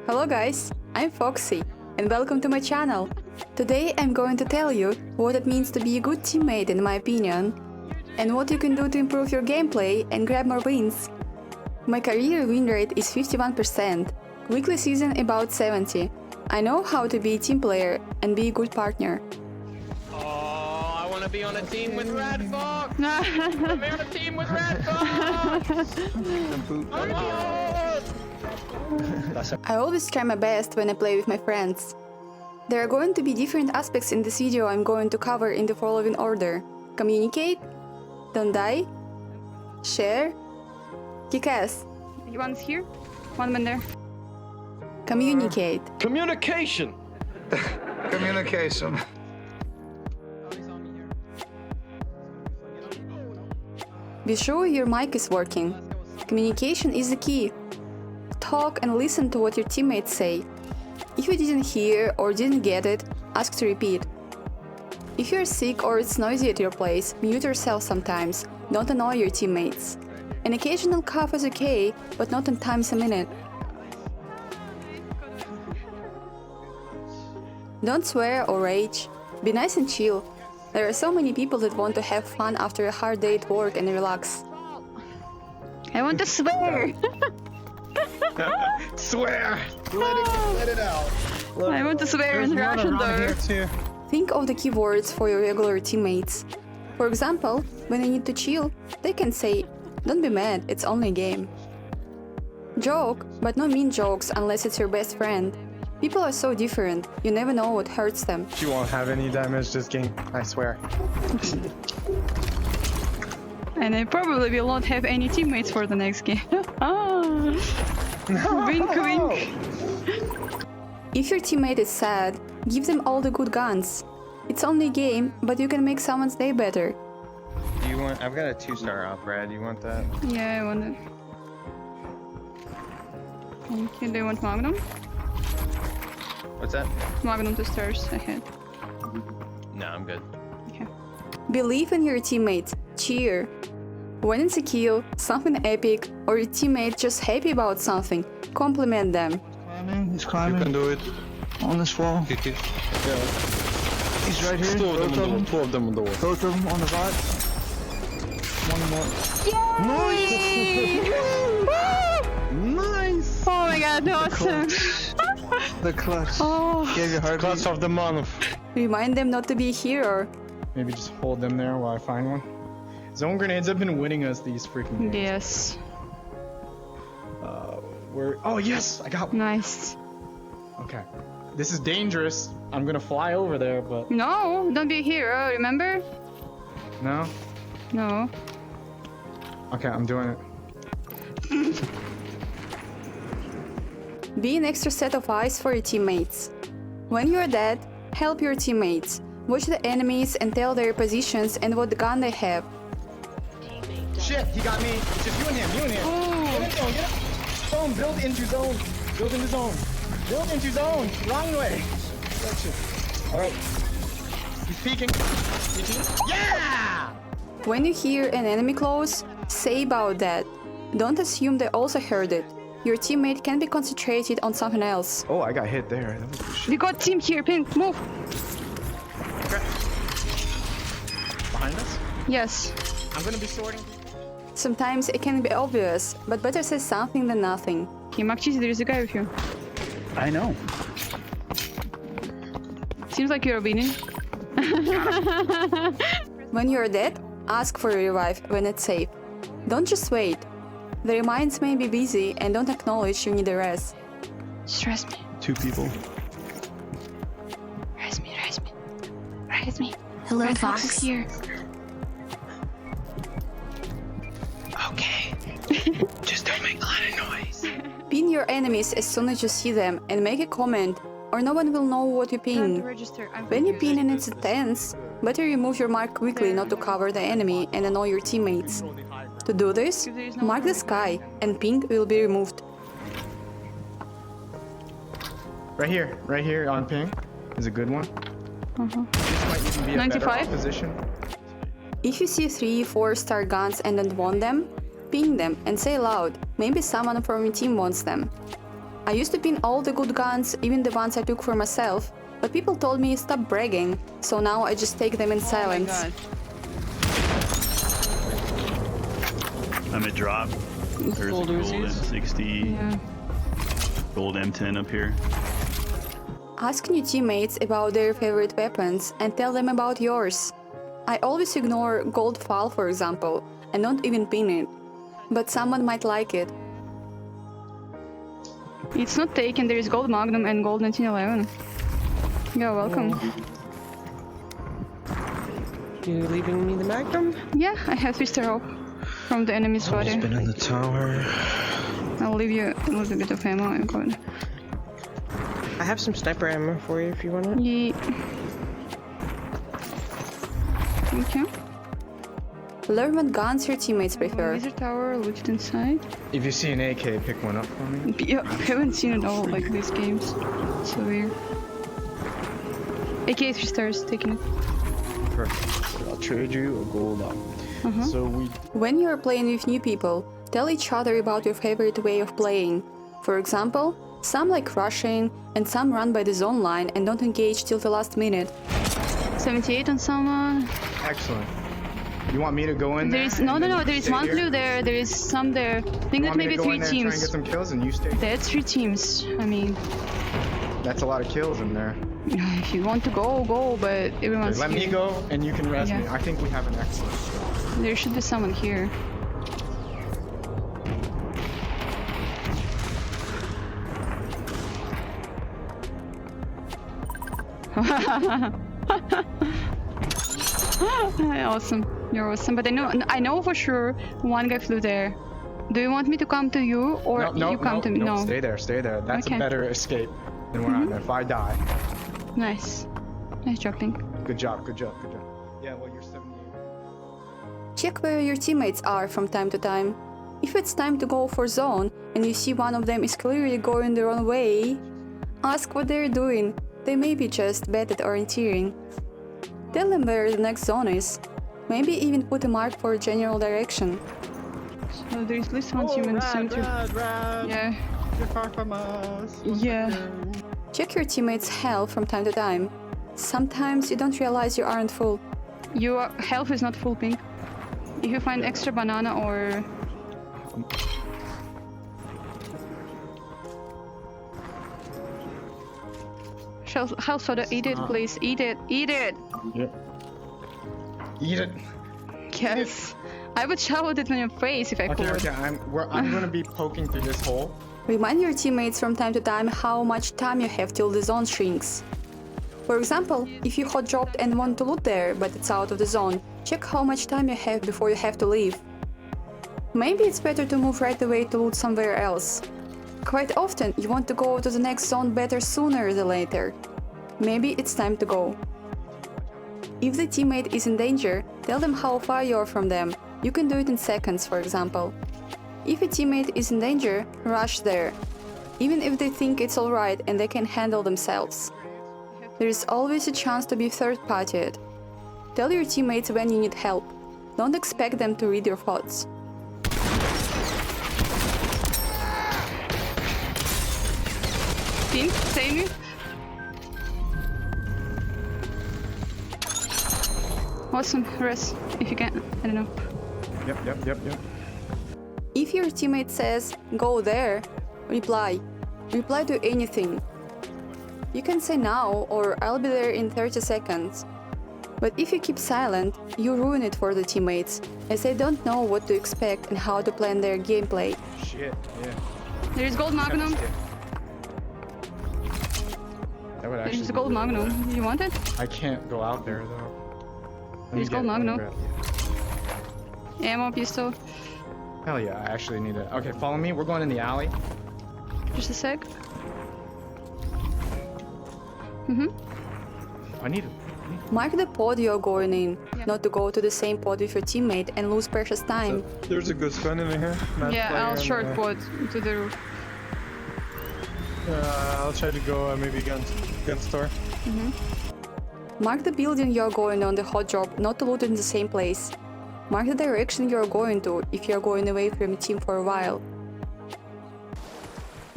Hello guys, I'm Foxy and welcome to my channel. Today I'm going to tell you what it means to be a good teammate in my opinion, and what you can do to improve your gameplay and grab more wins. My career win rate is 51%, weekly season about 70. I know how to be a team player and be a good partner. Oh, I want to be on a team with RadFox! I want to be on a team with RadFox! I always try my best when I play with my friends. There are going to be different aspects in this video I'm going to cover in the following order. Communicate, don't die, share, kick ass. One's here, one man there. Communicate. Communication! Communication. Be sure your mic is working. Communication is the key. Talk and listen to what your teammates say. If you didn't hear or didn't get it, ask to repeat. If you're sick or it's noisy at your place, mute yourself sometimes. Don't annoy your teammates. An occasional cough is okay, but not 10 times a minute. Don't swear or rage. Be nice and chill. There are so many people that want to have fun after a hard day at work and relax. I want to swear. Swear! Let it out. I want to swear in Russian though. Think of the keywords for your regular teammates. For example, when they need to chill, they can say, "Don't be mad, it's only a game." Joke, but no mean jokes unless it's your best friend. People are so different, you never know what hurts them. You won't have any damage this game, I swear. And I probably will not have any teammates for the next game. Wink wink. If your teammate is sad, give them all the good guns. It's only a game, but you can make someone's day better. Do you want? I've got a 2-star op, Brad. You want that? Yeah, I want it. Thank you. Do you want Magnum? What's that? Magnum 2 stars ahead. No, I'm good. Okay. Believe in your teammates, cheer. When it's a kill, something epic, or your teammate just happy about something, compliment them. He's climbing. You can do it. On this wall. Kick it. Yeah. He's right here. Two of them on the wall. 2 of them on the wall. Both of them on the right. One more. Nice! Oh my god, awesome. The clutch. Oh. Gave you heart. Clutch of the month. Remind them not to be a hero. Maybe just hold them there while I find one. Zone grenades have been winning us these freaking games. Yes. Where? Oh yes, I got one. Nice. Okay. This is dangerous. I'm gonna fly over there, but No, don't be a hero, remember? no. No. Okay, I'm doing it. Be an extra set of eyes for your teammates. When you're dead, help your teammates. Watch the enemies and tell their positions and what gun they have. Shit, he got me. It's just you and him. Get in zone. Get up. Zone. Build into zone. Build into zone. Build into zone. Wrong way. Gotcha. All right. He's peeking. Yeah! When you hear an enemy close, say about that. Don't assume they also heard it. Your teammate can be concentrated on something else. Oh, I got hit there. That was good shit. We got team here, Pink, move. Behind us? Yes. I'm gonna be sorting. Sometimes it can be obvious, but better say something than nothing. Okay, Makchisi, there is a guy with you. I know. Seems like you're winning. When you're dead, ask for a revive when it's safe. Don't just wait. The minds may be busy and don't acknowledge you need a rest. Just rest me. 2 people. Rest me, rest me. Rest me. Hello, RadFox Fox. is here. Okay. Just don't make a lot of noise. Pin your enemies as soon as you see them and make a comment, or no one will know what you pin. Register. I'm When you confused. pin and it's intense, better remove your mark quickly not to cover the enemy and annoy your teammates. To do this, mark the sky and ping will be removed. Right here on ping is a good one. This might even be a 95? better opposition. If you see 3-4-star guns and don't want them, ping them and say loud, maybe someone from your team wants them. I used to pin all the good guns, even the ones I took for myself, but people told me stop bragging, so now I just take them in silence. Oh my god. I'm at drop. There's Gold a gold Uzis. M60, Yeah. gold M10 up here. Ask new teammates about their favorite weapons and tell them about yours. I always ignore gold FAL, for example, and don't even pin it. But someone might like it. It's not taken, there is gold Magnum and gold 1911. You're welcome. You leaving me the Magnum? Yeah, I have twister rope from the enemy's body. Been in the tower. I'll leave you a little bit of ammo. I'm going. I have some sniper ammo for you if you want it. Yeah. Thank you. Learn what guns your teammates prefer. Laser tower, looted inside. If you see an AK, pick one up for me. Yeah, I haven't seen it all like these games. So weird. AK 3 stars, taking it. Perfect. I'll trade you a gold up. So we When you're playing with new people, tell each other about your favorite way of playing. For example, some like rushing, and some run by the zone line and don't engage till the last minute. 78 on someone. excellent. You want me to go in There there? is no, and no, then no. you There is stay one here? blue there. There is some there. I think You that want me maybe to go 3 in there and try and teams. get some kills, and you stay. That's 3 teams. I mean, That's a lot of kills in there. if you want to go, go. But everyone's Let here. me go, and you can rest Yeah. me. I think we have an excellent. There should be someone here. Awesome, you're awesome. But I know for sure one guy flew there. Do you want me to come to you, or you come to me? No. Stay there, stay there. That's Okay. a better escape than where I'm at. If I die, Nice, nice jumping. good job, good job, good job. Yeah, well, you're 78. Check where your teammates are from time to time. If it's time to go for zone and you see one of them is clearly going the wrong way, ask what they're doing. They may be just bad at orienteering. Tell them where the next zone is. Maybe even put a mark for general direction. So there is at least one team in the center. Yeah. You're far from us. Yeah. Check your teammates' health from time to time. Sometimes you don't realize you aren't full. Your health is not full pink. If you find extra banana or health soda, eat it, please. Eat it. Eat it. Yep. Eat it. Yes. I would shout it in your face if I Okay, could. okay. I'm gonna be poking through this hole. Remind your teammates from time to time how much time you have till the zone shrinks. For example, if you hot dropped and want to loot there, but it's out of the zone, check how much time you have before you have to leave. Maybe it's better to move right away to loot somewhere else. Quite often, you want to go to the next zone better sooner than later. Maybe it's time to go. If the teammate is in danger, tell them how far you are from them. You can do it in seconds, for example. If a teammate is in danger, rush there. Even if they think it's alright and they can handle themselves. There is always a chance to be third-partied. Tell your teammates when you need help. Don't expect them to read your thoughts. Pink, save me. Awesome, rest if you can. I don't know. Yep. If your teammate says, go there, reply. Reply to anything. You can say now or I'll be there in 30 seconds. But if you keep silent, you ruin it for the teammates, as they don't know what to expect and how to plan their gameplay. Shit, yeah. There is gold magnum. That would There actually is be gold really magnum. good. You want it? I can't go out there though. Let me There's gold let me magnum. grab it. Ammo, pistol. Hell yeah, I actually need it. Okay, follow me. We're going in the alley. Just a sec. I need it. Mark the pod you're going in, not to go to the same pod with your teammate and lose precious time. There's a good spawn in here. Yeah, I'll short pod to the roof. I'll try to go maybe gun store. Mark the building you're going on the hot drop, not to loot in the same place. Mark the direction you're going to if you're going away from your team for a while.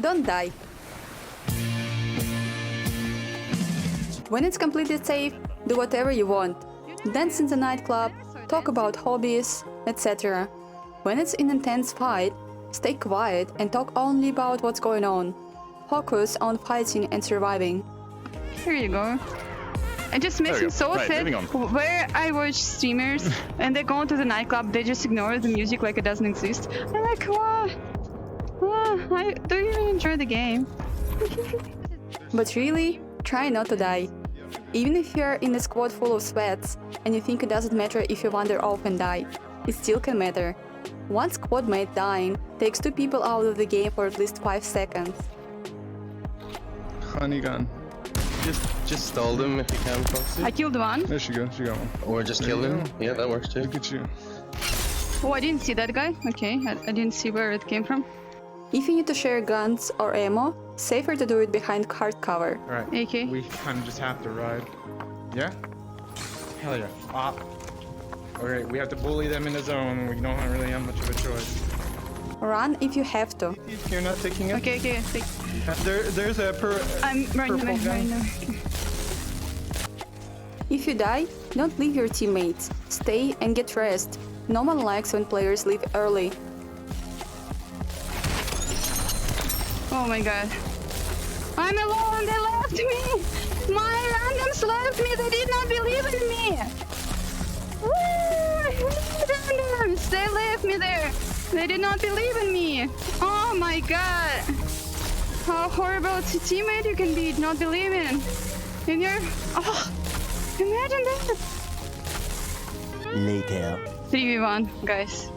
Don't die. When it's completely safe, do whatever you want. Dance in the nightclub, talk about hobbies, etc. When it's an intense fight, stay quiet and talk only about what's going on. Focus on fighting and surviving. Here you go. It just makes me so sad where I watch streamers and they go to the nightclub, they just ignore the music like it doesn't exist. I'm like, what? I don't even enjoy the game. But really, try not to die. Even if you're in a squad full of sweats and you think it doesn't matter if you wander off and die, it still can matter. One squad mate dying takes 2 people out of the game for at least 5 seconds. Honey gun. Just stall them if you can, Foxy. I killed one. There she goes. She got one. Or just kill him. Yeah, that works too. Look at you. Oh, I didn't see that guy. Okay, I didn't see where it came from. If you need to share guns or ammo, safer to do it behind card cover. Alright, AK. we kind of just have to ride. Yeah? Hell yeah. Ah. Alright, we have to bully them in the zone. We don't really have much of a choice. Run if you have to. You're not taking it? Okay, take. There's a I'm running purple away gun. right now. If you die, don't leave your teammates. Stay and get rest. No one likes when players leave early. Oh my god. I'm alone, they left me! My randoms left me, they did not believe in me! Woo! Randoms, they left me there! They did not believe in me! Oh my god! How horrible a teammate you can be, not believing in your... Oh! Imagine that! Later. 3v1, guys.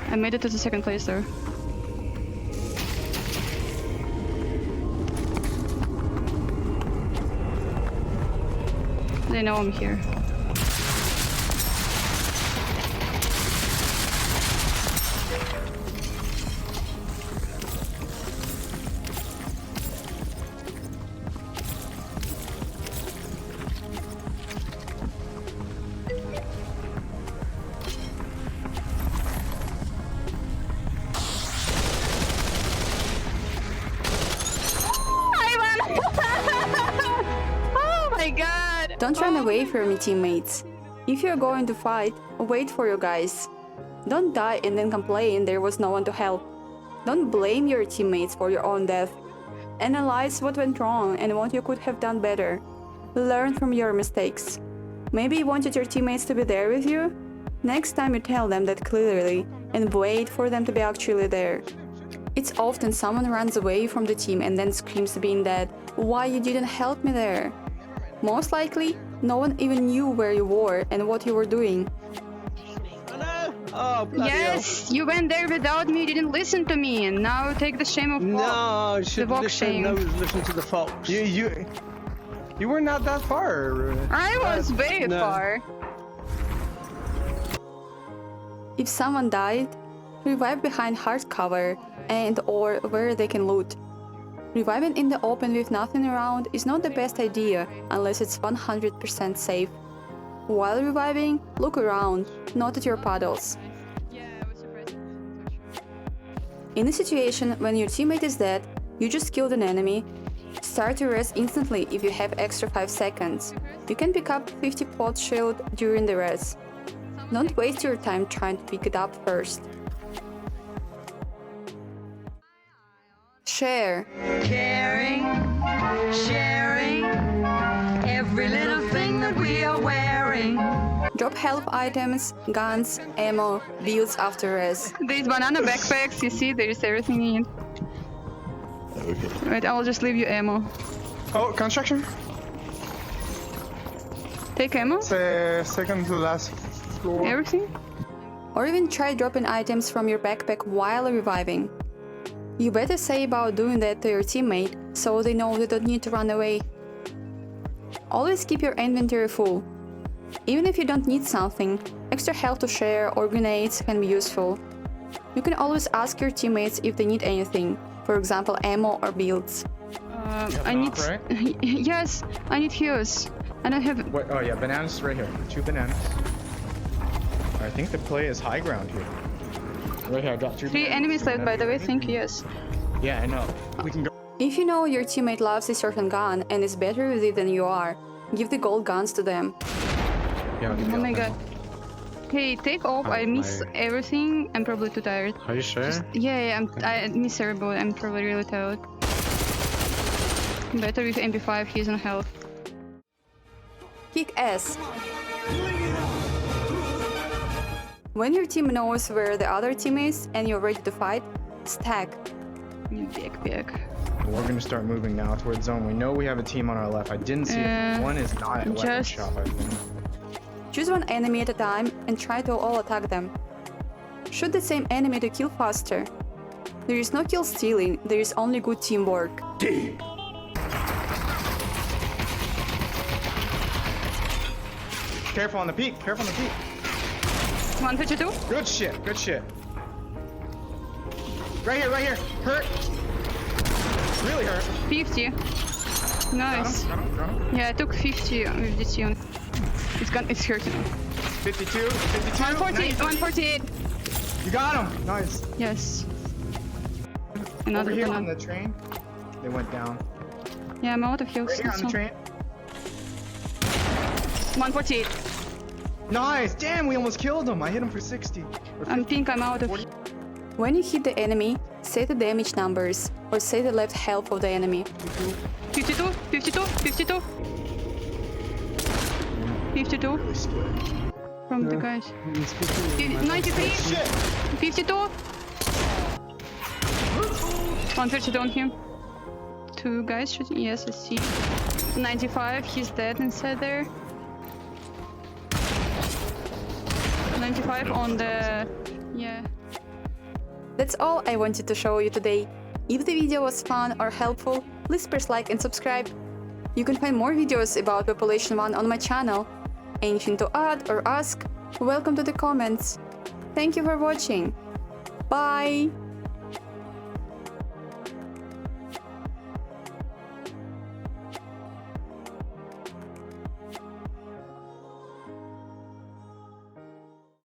I made it to the second place though. They know I'm here. Oh my god! Don't run away from your teammates. If you're going to fight, wait for your guys. Don't die and then complain there was no one to help. Don't blame your teammates for your own death. Analyze what went wrong and what you could have done better. Learn from your mistakes. Maybe you wanted your teammates to be there with you? Next time you tell them that clearly and wait for them to be actually there. It's often someone runs away from the team and then screams being dead, "Why you didn't help me there?" Most likely, no one even knew where you were and what you were doing. Oh, bloody Yes, you went there without me, you didn't listen to me, and now take the shame of hell. No, you the should box listen. shame. No, listen to the fox. You were not that far. I was very No. far. If someone died, revive behind hardcover and or where they can loot. Reviving in the open with nothing around is not the best idea unless it's 100% safe. While reviving, look around, not at your puddles. In a situation when your teammate is dead, you just killed an enemy, start to res instantly if you have extra 5 seconds. You can pick up 50 pot shield during the res. Don't waste your time trying to pick it up first. Share. Caring, sharing, every little thing that we are wearing. Drop health items, guns, ammo, builds after res. These banana backpacks, you see, there's everything in it. Okay. Right, I'll just leave you ammo. Oh, construction. Take ammo? Second to last floor. Everything? Or even try dropping items from your backpack while reviving. You better say about doing that to your teammate, so they know they don't need to run away. Always keep your inventory full. Even if you don't need something, extra health to share or grenades can be useful. You can always ask your teammates if they need anything, for example ammo or builds. I need... Right? Yes, I need heals. I don't have... Wait, oh yeah, bananas right here. 2 bananas. I think the play is high ground here. Right here, I dropped 2 3 bananas. enemies left, by the way, thank you, yes. Yeah, I know. We can go. If you know your teammate loves a certain gun and is better with it than you are, give the gold guns to them. Yeah, I'll give you Oh my all god. Hey, take off. I miss everything. I'm probably too tired. Are you sure? Yeah, I miss everybody. I'm probably really tired. Better with MP5, he's on health. Kick ass. When your team knows where the other team is and you're ready to fight, stack. Back. We're gonna start moving now towards zone. We know we have a team on our left. I didn't see it. One is not at weapon just- shop, I think. Choose one enemy at a time and try to all attack them. Shoot the same enemy to kill faster. There is no kill stealing, there is only good teamwork. Careful on the peak. Careful on the peak. 152. Good shit. Good shit. Right here. Right here. Hurt. Really hurt. 50. Nice. Got him. Yeah, I took 50 with this unit. It's hurting. 52. 52. 148. 148. You got him. Nice. Yes. Over Another here on banana. the train. They went down. Yeah, I'm out of heals. Right here on the also. train. 148. Nice. Damn, we almost killed him. I hit him for 60. I think I'm out of. When you hit the enemy, say the damage numbers, or say the left half of the enemy. 52. 52. 52. 52 from the guys. 93. 52. 132 on him. Two guys shooting. Yes, I see. 95. He's dead inside there. 95 on the. Yeah. That's all I wanted to show you today. If the video was fun or helpful, please press like and subscribe. You can find more videos about Population 1 on my channel. Anything to add or ask? Welcome to the comments. Thank you for watching. Bye!